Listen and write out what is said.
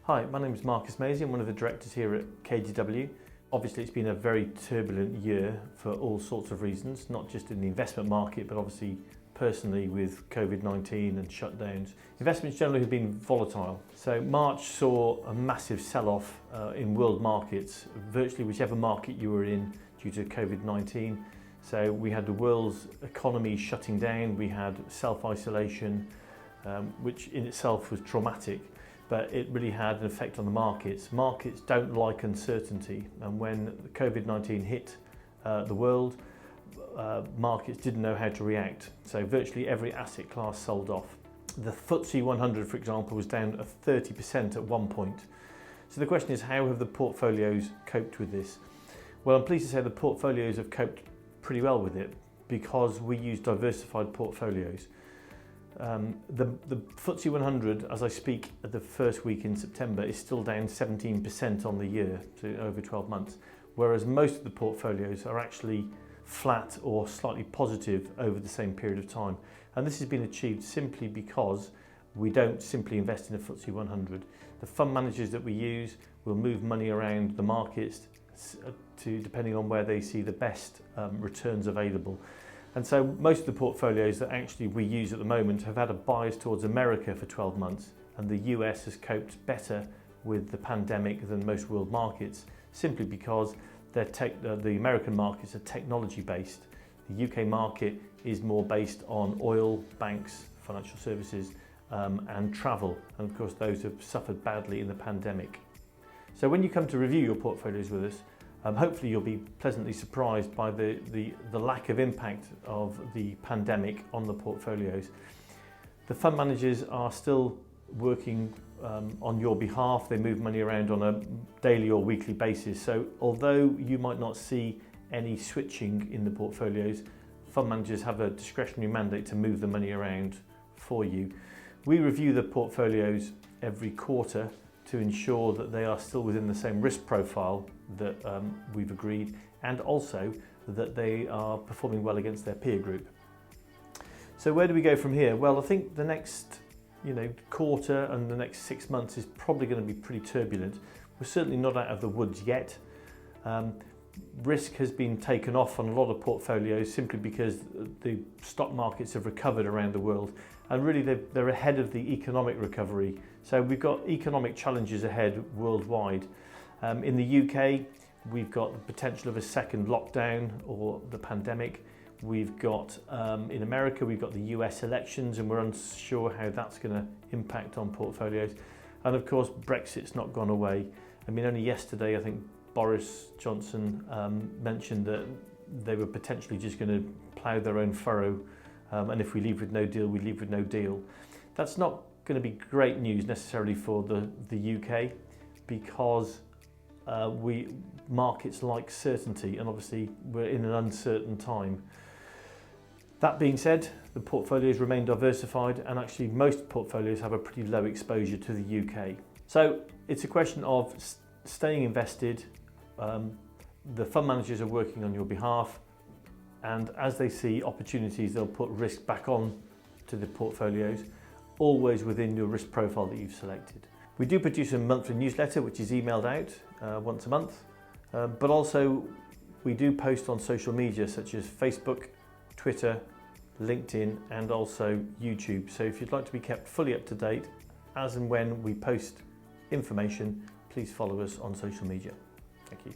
Hi, my name is Maisey. I'm one of the directors here at KDW. Obviously, it's been a very turbulent year for all sorts of reasons, not just in the investment market, but obviously personally with COVID-19 and shutdowns. Investments generally have been volatile. So March saw a massive sell-off in world markets, virtually whichever market you were in due to COVID-19. So we had the world's economy shutting down, we had self-isolation, which in itself was traumatic, but it really had an effect on the markets. Markets don't like uncertainty, and when COVID-19 hit the world, markets didn't know how to react. So virtually every asset class sold off. The FTSE 100, for example, was down 30% at one point. So the question is, how have the portfolios coped with this? Well, I'm pleased to say the portfolios have coped pretty well with it because we use diversified portfolios. The FTSE 100, as I speak at the first week in September, is still down 17% on the year, so over 12 months, whereas most of the portfolios are actually flat or slightly positive over the same period of time. And this has been achieved simply because we don't simply invest in a FTSE 100. The fund managers that we use will move money around the markets depending on where they see the best returns available. And so most of the portfolios that actually we use at the moment have had a bias towards America for 12 months, and the US has coped better with the pandemic than most world markets, simply because the American markets are technology based. The UK market is more based on oil, banks, financial services and travel, and of course those have suffered badly in the pandemic. So when you come to review your portfolios with us, hopefully you'll be pleasantly surprised by the lack of impact of the pandemic on the portfolios. The fund managers are still working on your behalf. They move money around on a daily or weekly basis. So although you might not see any switching in the portfolios, fund managers have a discretionary mandate to move the money around for you. We review the portfolios every quarter to ensure that they are still within the same risk profile that we've agreed, and also that they are performing well against their peer group. So where do we go from here? Well, I think the next quarter and the next 6 months is probably going to be pretty turbulent. We're certainly not out of the woods yet. Risk has been taken off on a lot of portfolios simply because the stock markets have recovered around the world, and really they're ahead of the economic recovery. So we've got economic challenges ahead worldwide. In the UK, we've got the potential of a second lockdown or the pandemic. We've got, in America, we've got the US elections, and we're unsure how that's going to impact on portfolios. And of course, Brexit's not gone away. I mean, only yesterday, I think Boris Johnson mentioned that they were potentially just going to plough their own furrow, and if we leave with no deal, we leave with no deal. That's not going to be great news necessarily for the UK, because markets like certainty, and obviously we're in an uncertain time. That being said, the portfolios remain diversified, and actually most portfolios have a pretty low exposure to the UK. So it's a question of staying invested. The fund managers are working on your behalf, and as they see opportunities, they'll put risk back on to the portfolios, always within your risk profile that you've selected. We do produce a monthly newsletter which is emailed out once a month, but also we do post on social media such as Facebook, Twitter, LinkedIn and also YouTube. So if you'd like to be kept fully up to date as and when we post information, please follow us on social media. Thank you.